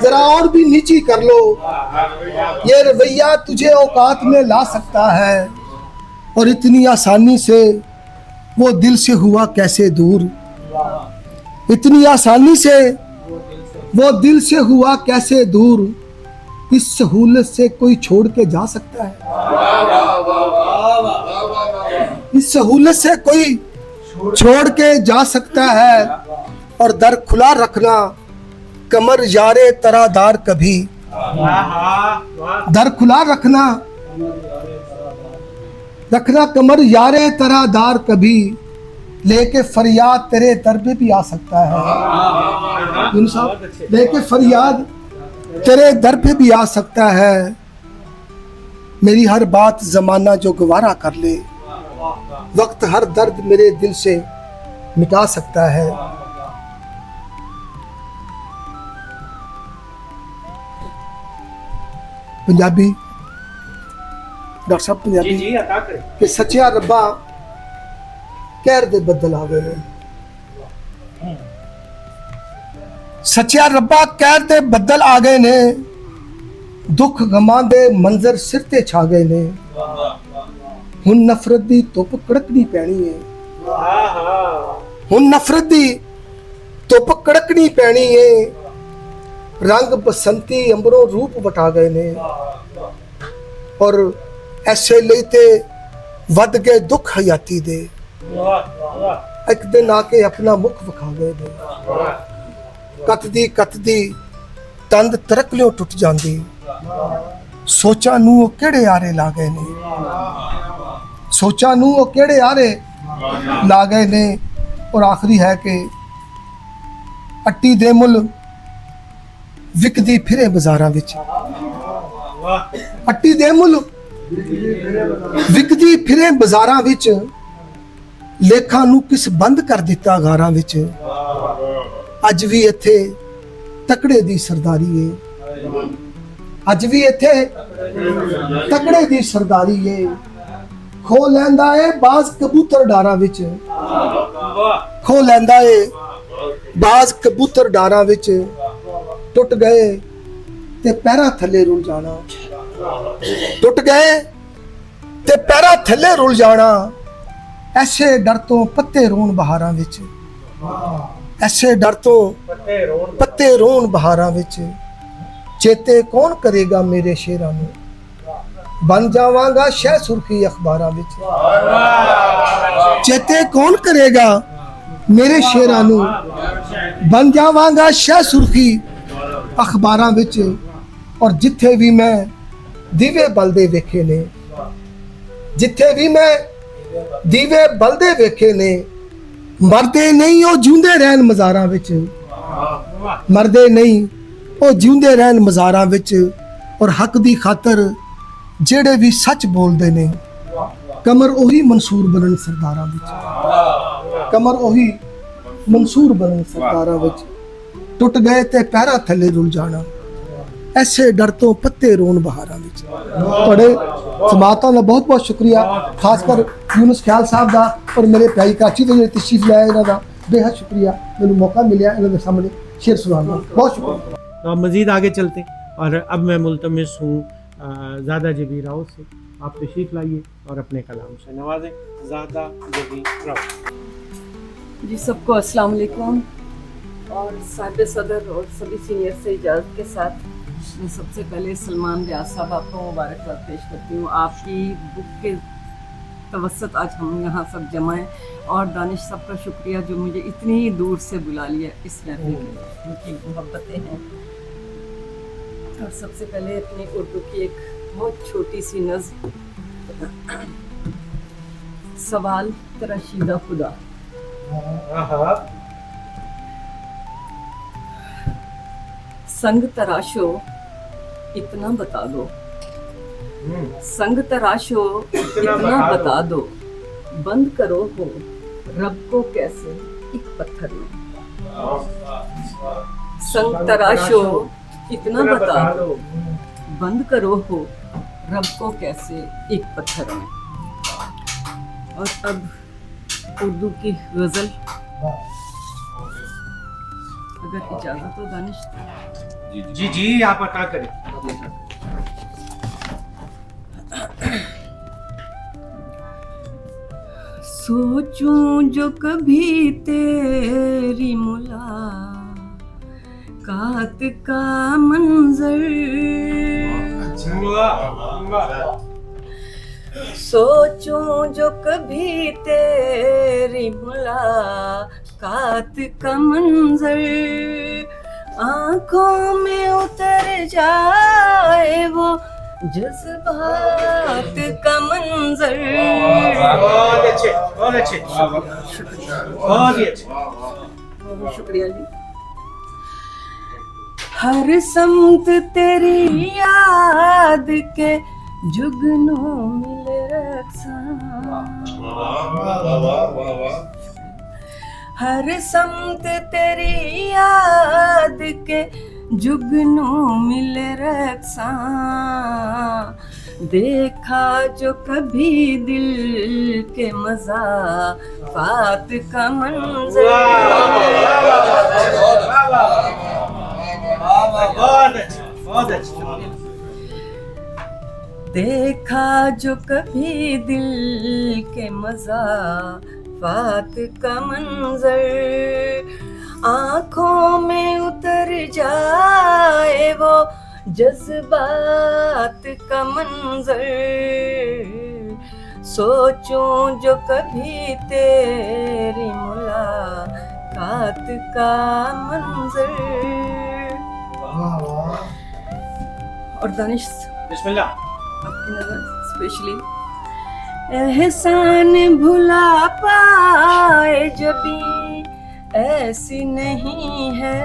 जरा और भी नीची कर लो। ये रवैया तुझे औकात में ला सकता है। और इतनी आसानी से वो दिल से हुआ कैसे दूर, इतनी आसानी से वो दिल से हुआ कैसे दूर। इस सहूलत से कोई छोड़ के जा सकता है, इस सहूलत से कोई छोड़ के जा सकता है। और दर खुला रखना कमर यारे तरादार कभी, दर खुला रखना रखना कमर यारे तरादार कभी। लेके फरियाद तेरे दर पे भी आ सकता है, लेके फरियाद तेरे दर पे भी आ सकता है। मेरी हर बात जमाना जो गवारा कर ले, वक्त हर दर्द मेरे दिल से मिटा सकता है। पंजाबी डॉक्टर साहब पंजाबी जी अता करें कि सच्चा रब्बा कहर दे बदल आ गए, सच्चा रब्बा कहर दे बदल आ गए ने। दुख गमां दे मंजर सिर ते छा गए ने। हुण नफरत दी धुप कड़कनी पैनी है, हुण नफरत दी धुप कड़कनी पैनी है। रंग बसंती अंबरों रूप वटा गए ने। और ऐसे ਲਈ ते वध गए दुख हयाती दे। एक दिन आके अपना मुख विखा गए ने। कतदी तंद तरकलियों टुट जांदी। सोचा नू ओ केड़े आरे ला गए ने, सोचा नू ओ केड़े आरे ला गए ने। और आखिरी है कि अट्टी दे मुल विकदी फिरे बाजारां विच, अट्टी दे मुल विकदी फिरे बाजारां विच। लेखा नू किस बंद कर दिता गारां विच। अज भी इत्थे तकड़े दी सरदारी है, अज भी इत्थे तकड़े दी सरदारी है। खो लैंदा है बाज कबूतर डारां विच, खो लैंदा है बाज कबूतर डारां विच। ਟੁੱਟ ਗਏ ਤੇ ਪੈਰਾਂ ਥੱਲੇ ਰੁਲ ਜਾਣਾ, ਟੁੱਟ ਗਏ ਤੇ ਪੈਰਾਂ ਥੱਲੇ ਰੁਲ ਜਾਣਾ, ਐਸੇ ਡਰ ਤੋਂ ਪੱਤੇ ਰੋਣ ਬਹਾਰਾਂ ਵਿੱਚ, ਐਸੇ ਡਰ ਤੋਂ ਪੱਤੇ ਰੋਣ ਬਹਾਰਾਂ ਵਿੱਚ, ਚੇਤੇ ਕੌਣ ਕਰੇਗਾ ਮੇਰੇ ਸ਼ੇਰਾਂ ਨੂੰ, ਬਣ ਜਾਵਾਂਗਾ ਸ਼ਹਿ ਸੁਰਖੀ ਅਖਬਾਰਾਂ ਵਿੱਚ, ਚੇਤੇ ਕੌਣ ਕਰੇਗਾ ਮੇਰੇ ਸ਼ੇਰਾਂ ਨੂੰ, ਬਣ ਜਾਵਾਂਗਾ ਸ਼ਹਿ ਸੁਰਖੀ ਅਖਬਾਰਾਂ ਵਿੱਚ। ਔਰ ਜਿੱਥੇ ਵੀ ਮੈਂ ਦੀਵੇ ਬਲਦੇ ਵੇਖੇ ਨੇ, ਜਿੱਥੇ ਵੀ ਮੈਂ ਦੀਵੇ ਬਲਦੇ ਵੇਖੇ ਨੇ, ਮਰਦੇ ਨਹੀਂ ਉਹ ਜਿਉਂਦੇ ਰਹਿਣ ਮਜ਼ਾਰਾਂ ਵਿੱਚ, ਮਰਦੇ ਨਹੀਂ ਉਹ ਜਿਉਂਦੇ ਰਹਿਣ ਮਜ਼ਾਰਾਂ ਵਿੱਚ। ਔਰ ਹੱਕ ਦੀ ਖਾਤਰ ਜਿਹੜੇ ਵੀ ਸੱਚ ਬੋਲਦੇ ਨੇ, ਕਮਰ ਉਹੀ ਮਨਸੂਰ ਬਣਨ ਸਰਦਾਰਾਂ ਵਿੱਚ, ਕਮਰ ਉਹੀ ਮਨਸੂਰ ਬਣਨ ਸਰਦਾਰਾਂ ਵਿੱਚ। ਟੁੱਟ ਗਏ ਤੇ ਪੈਰਾਂ ਥੱਲੇ ਰੁਲ ਜਾਣਾ, ਐਸੇ ਡਰ ਤੋਂ ਪੱਤੇ ਰੋਣ ਬਹਾਰਾਂ ਵਿੱਚ। ਤੁਹਾਡੇ ਸਮਾਤਾਂ ਦਾ ਬਹੁਤ ਬਹੁਤ ਸ਼ੁਕਰੀਆ, ਖਾਸ ਕਰ ਯੂਨਸ ਖਿਆਲ ਸਾਹਿਬ ਦਾ ਔਰ ਮੇਰੇ ਭਾਈ ਕਾਚੀ ਦੇ ਜਿਹੜੇ ਤਸ਼ਰੀਫ ਲਿਆਏ, ਇਹਨਾਂ ਦਾ बेहद शुक्रिया, मैंने मौका मिला इन्होंने सामने शेर सुनाने का, बहुत शुक्रिया। तो अब मज़ीद आगे चलते हैं और अब मैं मुल्तमिस हूँ ज़ादा जबी राव से, आप तशरीफ़ लाइए और अपने कलाम से नवाजें। ज़ादा जबी राव जी, सबको अस्सलाम वालेकुम। और साहिब सदर और सभी सीनियर से इजाज़त के साथ मैं सबसे पहले सलमान रियाज साहब आपको मुबारकबाद पेश करती हूँ। आपकी बुक के तवस्सुत आज हम यहाँ सब जमा हैं, और दानिश साहब का शुक्रिया जो मुझे इतनी दूर से बुला लिया इस महफिल में, उनकी मोहब्बतें हैं। और सबसे पहले अपनी उर्दू की एक बहुत छोटी सी नज़्म, सवाल तराशीदा खुदा। संग तराशो इतना बता दो, संग तराशो इतना बता दो, बंद करो हो रब को कैसे एक पत्थर में। संग तराशो इतना बता दो, बंद करो हो रब को कैसे एक पत्थर में। और अब उर्दू की गज़ल, अगर इजाज़त हो दानिश। जी जी आप अता करें। सोचूं जो कभी तेरी मुलाकात का मंजर, सोचूं जो कभी तेरी मुलाकात का मंजर, आँखों में उतर जाए वो जज्बात का मंजर। बहुत अच्छे, बहुत अच्छे, बहुत ही अच्छे, बहुत शुक्रिया जी। हर समत तेरी याद के जुगनू मिले रक्षा, हर समत तेरी याद के जुगनू मिले रक्षा, देखा जो कभी दिल के मज़ाफ़ात का मंज़र। बहुत अच्छे। देखा जो कभी दिल के मज़ाफ़ात का मंज़र, आँखों में उतर जाए वो जज्बात का मंजर, सोचूं जो कभी तेरी मुलाकात का मंजर। और दानिश बिस्मिल्लाह। आपकी नजर स्पेशली, एहसान भुला पाए जबी ऐसी नहीं है,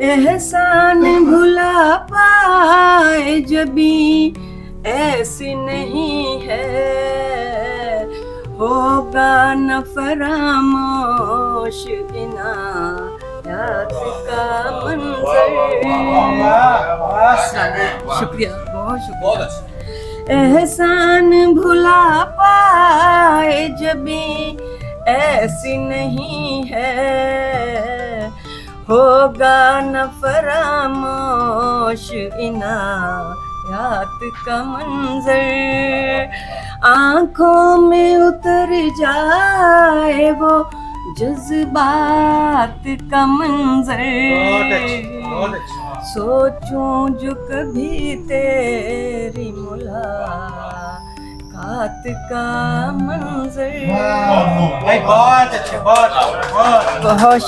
एहसान भुला पाए जबी ऐसी नहीं है, होगा न फरामोश इनायत का मंजर। शुक्रिया, बहुत शुक्रिया। एहसान भुला पाए जबी ऐसी नहीं है, होगा न फरामोश इनायात का मंजर, आंखों में उतर जाए वो जज्बात का मंजर, सोचूं जो कभी तेरी मुलाकात का मंजर। बहुत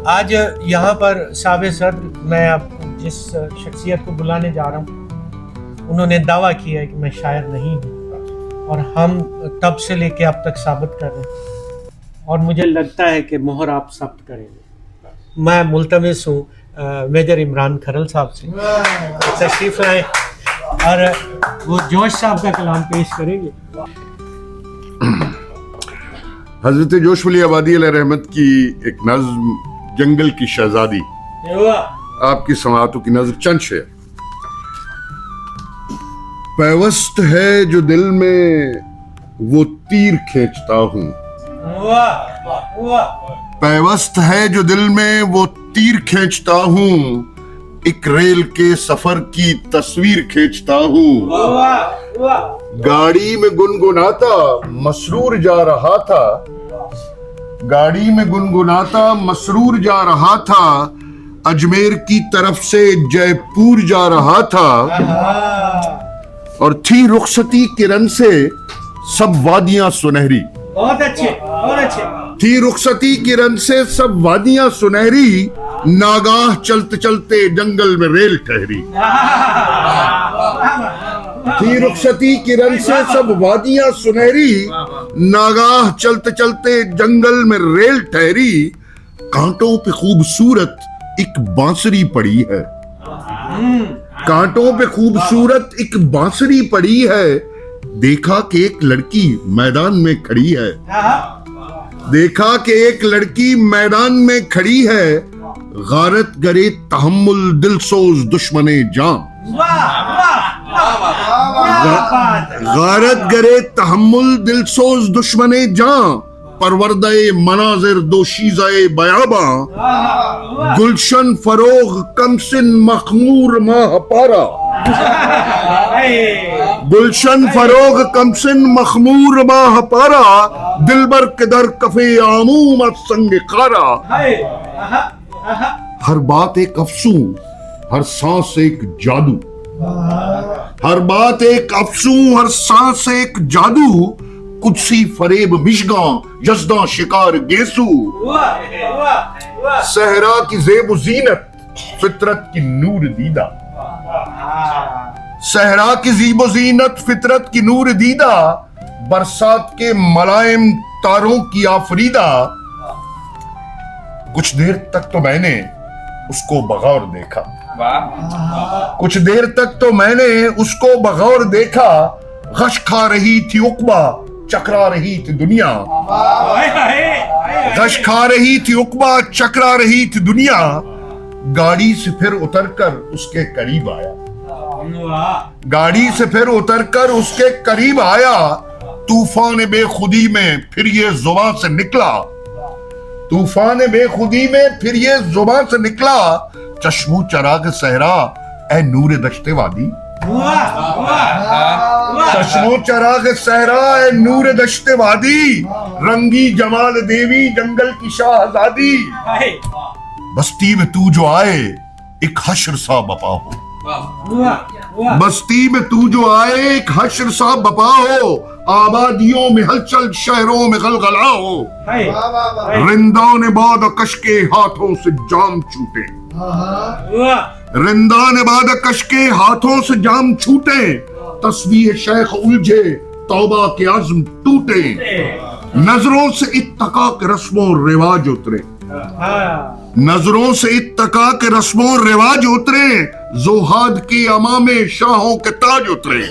आज यहाँ पर साबिक़ सदर, मैं अब जिस शख्सियत को बुलाने जा रहा हूँ, उन्होंने दावा किया है कि मैं शायर नहीं हूँ, और हम तब से लेके अब तक साबित कर रहे हैं, और मुझे लगता है कि मोहर आप साबित करेंगे। मैं मुल्तमिस हूँ मेजर इमरान खरल साहब से तशरीफ लाए और वो जोश साहब का कलाम पेश करेंगे। हजरत जोश वली आबादी अलैहि रहमत की एक नज़्म जंगल की शहजादी, आपकी समाअतों की नजर चंद शेर। पैवस्त है जो दिल में वो तीर खींचता हूँ, पैवस्त है जो दिल में वो तीर खींचता हूँ, एक रेल के सफर की तस्वीर खींचता हूँ। गाड़ी में गुनगुनाता मसरूर जा रहा था, गाड़ी में गुनगुनाता मसरूर जा रहा था, अजमेर की तरफ से जयपुर जा रहा था, और थी रुखसती किरण से सब वादियां सुनहरी। बहुत अच्छे, बहुत अच्छे। थी रुखसती किरण से सब वादियां सुनहरी, नागाह चलते चलते जंगल में रेल ठहरी। थी रुखसती किरण से सब वादियां सुनहरी, नागाह चलते चलते जंगल में रेल ठहरी, कांटों पे खूबसूरत एक बांसुरी पड़ी है, कांटों पे खूबसूरत एक बांसुरी पड़ी है, देखा कि एक लड़की मैदान में खड़ी है, देखा कि एक लड़की मैदान में खड़ी है, गारत गरे तहम्मुल दिलसोज दुश्मने जां, गारत गरे तहम्मुल दिलसोज दुश्मने जां, परवरदे मनाजिर दोशीज़े बयाबा, गुलशन फरोग कमसिन मखमूर माह पारा, गुलशन फरोग कमसिन मखमूर माह पारा, दिलबर के दर कफे आमूम संग खारा। हर बात एक अफसूं, हर सांस एक जादू, हर बात एक अफसूं, हर सांस एक जादू, कुदसी फरेब मिशगा यज़दा शिकार गेसू, सहरा की ज़ेब ज़ीनत फितरत की नूर दीदा, सहरा की ज़ीब ज़ीनत फितरत की नूर दीदा, बरसात के मलायम तारों की आफरीदा, कुछ देर तक तो मैंने उसको बगौर देखा, कुछ देर तक तो मैंने उसको बगौर देखा, गश खा रही थी उक़बा चकरा रही थी दुनिया, गश खा रही थी उक़बा चकरा रही थी दुनिया, गाड़ी से फिर उतरकर उसके करीब आया, गाड़ी से फिर उतरकर उसके करीब आया, तूफान बेखुदी में फिर ये जुबान से निकला, तूफान बेखुदी में फिर ये जुबान से निकला, चश्मो चराग सहरा ए नूर दश्ते वादी, चश्मो चराग सहरा ए नूर दश्ते वादी, रंगी जमाल देवी जंगल की शाहजादी, बस्ती में तू जो आए एक हश्र सा बपा हो, बस्ती में तू जो आए एक हश्र सा बपा हो, आबादियों में हलचल शहरों में गलगला हो, रिंदा ने बाद कश के हाथों से जाम छूटे, रिंदा ने बाद कश के हाथों से जाम छूटे, तस्वीर शेख उलझे तौबा के आज़म टूटे, नजरों से इत्तका के रस्मों रिवाज उतरे, नजरों से इत्तका के रस्मों रिवाज उतरे, जोहाद की अमामे शाहों के ताज उतरे,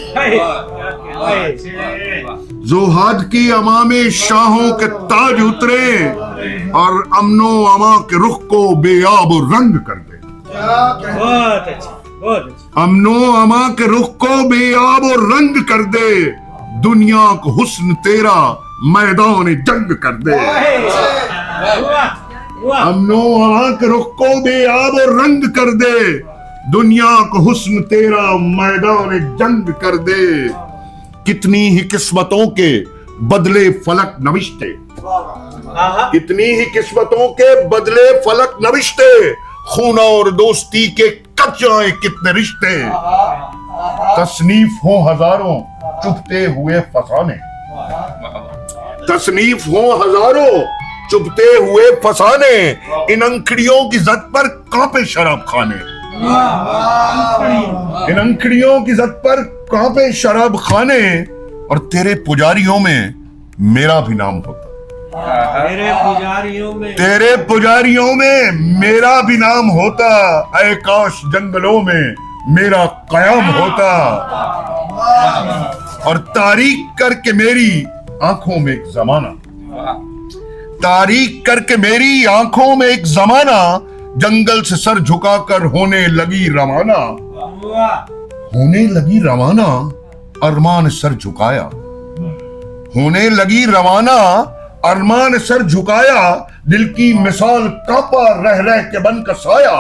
जोहाद की अमामे शाहों के ताज उतरे, और अमनो अमा के रुख को बेयाब रंग कर दे, बहुत अच्छे, बहुत अच्छे। अमनो अमा के रुख को बेयाब रंग कर दे, दुनिया को हुस्न तेरा मैदान जंग कर दे। अमनो आंख रुख को बेआब और रंग कर दे, दुनिया को हुस्न तेरा मैदान जंग कर दे। कितनी ही किस्मतों के बदले फलक नविश्ते, कितनी ही किस्मतों के बदले फलक नविश्ते, खून और दोस्ती के कट जाए कितने रिश्ते। तसनीफ हो हजारों चुभते हुए फसाने, तसनीफ हो हजारों चुभते हुए फसाने, इन अंखड़ियों की जद पर कांपे शराब खाने, इन अंखड़ियों की जद पर कांपे शराब खाने। और तेरे पुजारियों में मेरा भी नाम होता, तेरे पुजारियों में, तेरे पुजारियों में मेरा भी नाम होता। ऐ काश जंगलों में मेरा कयाम होता, और तारीख करके मेरी आंखों में एक जमाना, तारीख करके मेरी आंखों में एक जमाना, जंगल से सर झुकाकर होने लगी रवाना, होने लगी रवाना, अरमान सर झुकाया, होने लगी रवाना, अरमान सर झुकाया। दिल की मिसाल कांपा रह रह के बन का साया,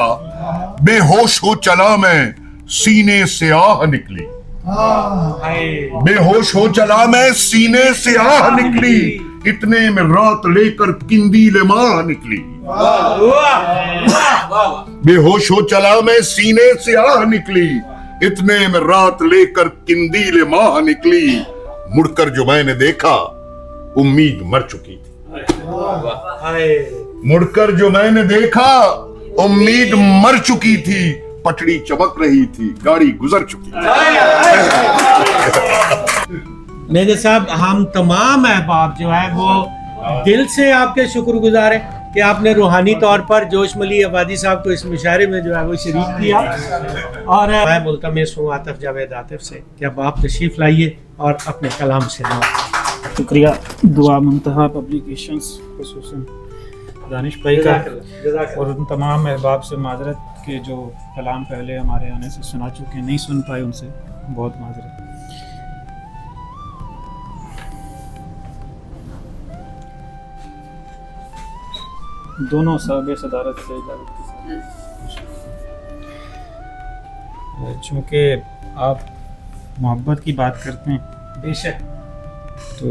बेहोश हो चला मैं सीने से आह निकली, बेहोश हो चला मैं सीने से आह निकली, इतने में रात लेकर किंदील माह निकली, बेहोश हो चला मैं सीने से आह निकली, इतने में रात लेकर किंदील माह निकली। मुड़कर जो मैंने देखा उम्मीद मर चुकी थी, मुड़कर जो मैंने देखा उम्मीद मर चुकी थी, पटड़ी चमक रही थी, गाड़ी गुजर चुकी थी। मेरे साहब, हम तमाम अहबाब जो है वो दिल से आपके शुक्रगुजार हैं कि आपने रूहानी तौर पर जोश मली आबादी साहब को इस मुशायरे में जो है वो शरीक किया। और मैं मुल्तमिस हूँ आतिफ जावेद आतिफ से कि अब आप तशरीफ़ लाइए और अपने कलाम से शुक्रिया। दुआ मुंतहा पब्लिकेशंस खुसूसन दानिश भाई का और उन तमाम अहबाब से माजरत के जो कलाम पहले हमारे आने से सुना चुके नहीं सुन पाए, उनसे बहुत माजरत। दोनों साहब सदारत से इजाज़त के साथ, चूँकि आप मोहब्बत की बात करते हैं, बेशक, तो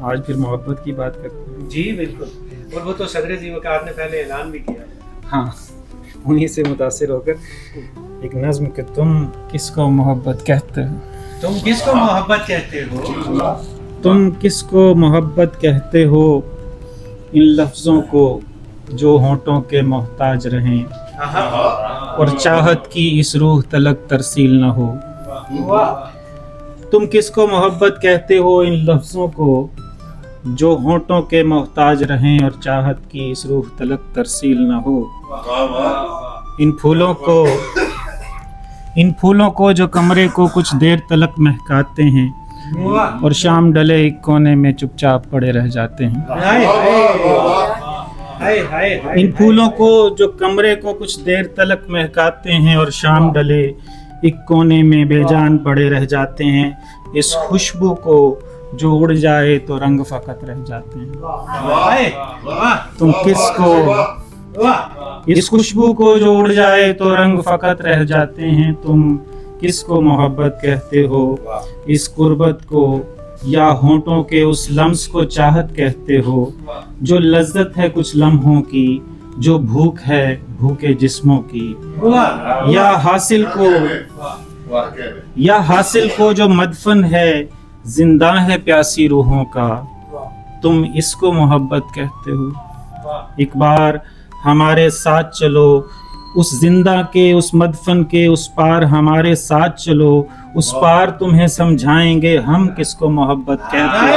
आज फिर मोहब्बत की बात करते हैं। जी बिल्कुल, और वो तो सदर ज़ीवकार ने पहले ऐलान भी किया। हाँ, उन्हीं से मुतासिर होकर एक नज़्म कि तुम किसको मोहब्बत कहते हो, तुम किसको मोहब्बत कहते हो, तुम किसको मोहब्बत कहते हो, इन लफ्ज़ों को जो होंठों के मोहताज रहें, और चाहत की इस रूह तलक तरसील न हो। तुम किसको मोहब्बत कहते हो, इन लफ्ज़ों को जो होंठों के मोहताज रहें, और चाहत की इस रूह तलक तरसील न हो। इन फूलों को जो कमरे को कुछ देर तलक महकाते हैं, और शाम डले एक कोने में चुपचाप पड़े रह जाते हैं। इन फूलों को जो कमरे को कुछ देर तलक महकाते हैं, और शाम डले एक कोने में बेजान पड़े रह जाते हैं। इस खुशबू को जो उड़ जाए तो रंग फकत रह जाते हैं। तुम किसको, इस खुशबू को जो उड़ जाए तो रंग फकत रह जाते हैं। तुम किसको मोहब्बत कहते हो, इस कुर्बत को या होंठों के उस लम्स को चाहत कहते हो, जो लज्जत है कुछ लम्हों की, जो भूख है भूखे जिस्मों की, या हासिल को जो मदफन है जिंदा है प्यासी रूहों का। तुम इसको मोहब्बत कहते हो। एक बार हमारे साथ चलो, उस जिंदा के उस मदफन के उस पार हमारे साथ चलो, उस पार तुम्हें समझाएंगे हम किसको मोहब्बत कहते हैं।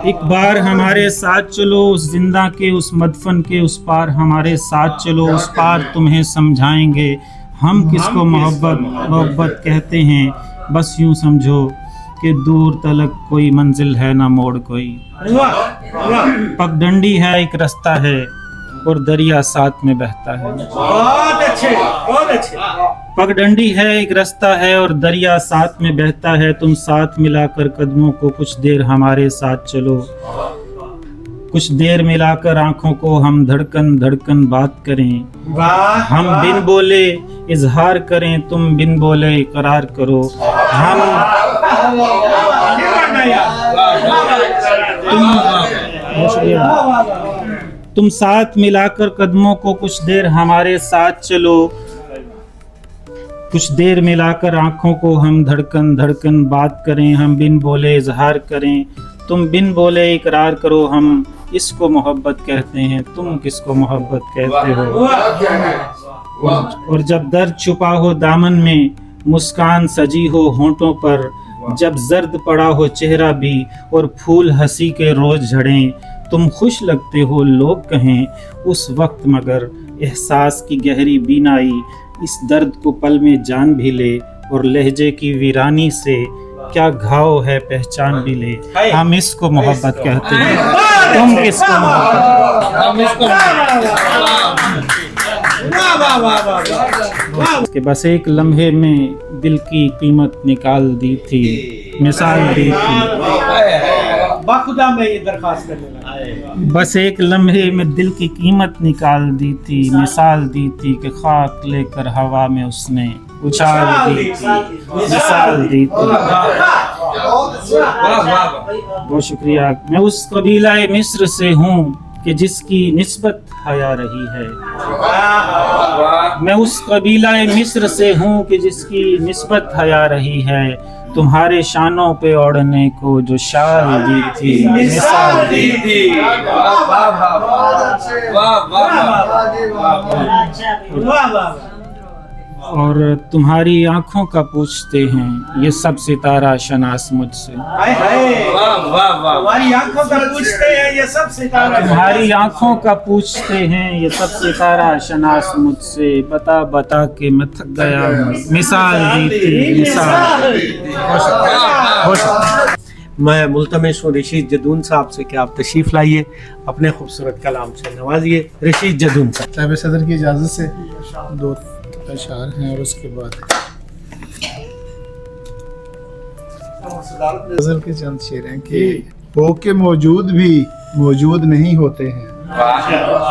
एक बार हमारे साथ चलो, उस जिंदा के उस मदफन के उस पार हमारे साथ चलो, उस पार तुम्हें समझाएंगे हम किसको मोहब्बत कहते हैं। बस यूं समझो कि दूर तलक कोई मंजिल है ना मोड़ कोई, पगडंडी है एक रास्ता है, और दरिया साथ में बहता है। बहुत अच्छे, बहुत अच्छे। पगडंडी है एक रास्ता है और दरिया साथ में बहता है, तुम साथ मिलाकर कदमों को कुछ देर हमारे साथ चलो। कुछ देर मिलाकर आंखों को हम धड़कन धड़कन बात करें, वाह, हम बिन बोले इजहार करें, तुम बिन बोले इकरार करो। हम तुम साथ मिलाकर कदमों को कुछ देर हमारे साथ चलो। कुछ देर मिलाकर आंखों को हम धड़कन धड़कन बात करें, हम बिन बोले इजहार करें, तुम बिन बोले इकरार करो। हम इसको मोहब्बत कहते हैं, तुम किसको मोहब्बत कहते हो। और जब दर्द छुपा हो दामन में, मुस्कान सजी हो होंठों पर, जब जर्द पड़ा हो चेहरा भी और फूल हंसी के रोज झड़ें, तुम खुश लगते हो लोग कहें उस वक्त, मगर एहसास की गहरी बीनाई इस दर्द को पल में जान भी ले। और लहजे की वीरानी से क्या घाव है पहचान भी ले। हम इसको मोहब्बत कहते हैं, तुम किसको कि बस एक लम्हे में दिल की कीमत निकाल दी थी, मिसाल दी थी। बाखुदा मैं ये दरखास्त करने लगा। बस एक लम्हे में दिल की कीमत निकाल दी थी, मिसाल दी थी कि खाक लेकर हवा में उसने उछाल दी थी, मिसाल दी थी। बहुत शुक्रिया। मैं उस कबीलाए मिस्र से हूँ कि जिसकी निस्बत हया रही है। मैं उस कबीलाए मिस्र से हूँ कि जिसकी निस्बत हया रही है। तुम्हारे शानों पे ओढ़ने को जो शाल दी थी, मिसाल दी थी। और तुम्हारी आंखों का पूछते हैं ये सब सितारा शनास मुझसे। तुम्हारी आंखों का पूछते हैं ये सब सितारा। तुम्हारी आंखों का पूछते हैं ये सब सितारा शनास मुझसे। बता बता के मैं थक गया हूँ, मिसाल दी थी, मिसाल। मैं मुल्तमिस हूँ रशीद जदून साहब से कि आप तशरीफ लाइए, अपने खूबसूरत कलाम से नवाजिए। रशीद जदून साहब। साहिब सदर की इजाज़त से दो अशार हैं और उसके बाद गज़ल के चंद शेर हैं कि हो के मौजूद भी मौजूद नहीं होते हैं,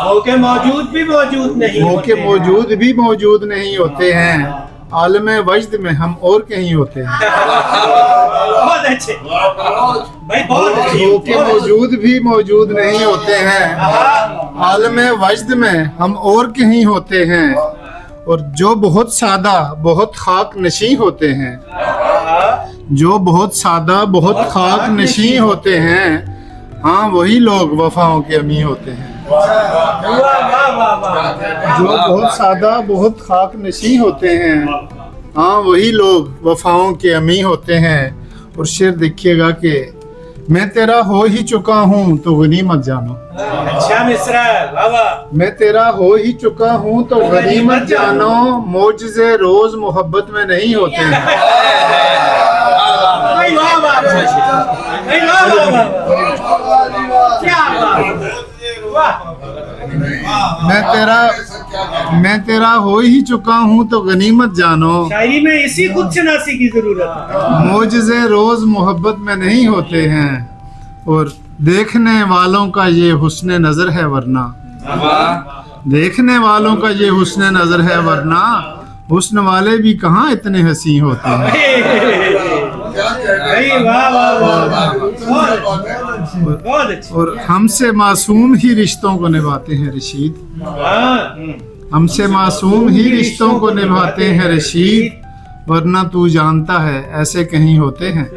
हो के मौजूद भी मौजूद नहीं, हो के मौजूद भी मौजूद नहीं होते हैं, आलम वजद में हम और कहीं होते हैं। बहुत अच्छे भाई, बहुत अच्छे। हो के मौजूद भी मौजूद नहीं होते हैं, आलम वजद में हम और कहीं होते हैं। और जो बहुत सादा बहुत खाक नशी होते हैं, जो बहुत सादा बहुत खाक नशी होते हैं, हाँ वही लोग वफाओं के अमी होते हैं। जो बहुत सादा बहुत खाक नशी होते हैं, हाँ वही लोग वफाओं के अमी होते हैं। और शेर देखिएगा कि मैं तेरा हो ही चुका हूँ तो गनीमत जानो। अच्छा मिश्रा, बाबा। मैं तेरा हो ही चुका हूँ तो गनीमत जानो, मोजज़े रोज मोहब्बत में नहीं होते हैं। मैं तेरा हो ही चुका हूँ तो गनीमत जानो, शायरी में इसी खुद शनासी की जरूरत है। मोजज़े रोज मोहब्बत में नहीं होते हैं। और देखने वालों का ये हुस्न नजर है वरना, देखने वालों का ये हुस्न नजर है वरना, हुस्न वाले भी कहाँ इतने हसी होते हैं। और हमसे मासूम ही रिश्तों को निभाते हैं रशीद, हमसे मासूम ही रिश्तों को निभाते हैं रशीद, वरना तू जानता है ऐसे कहीं होते हैं।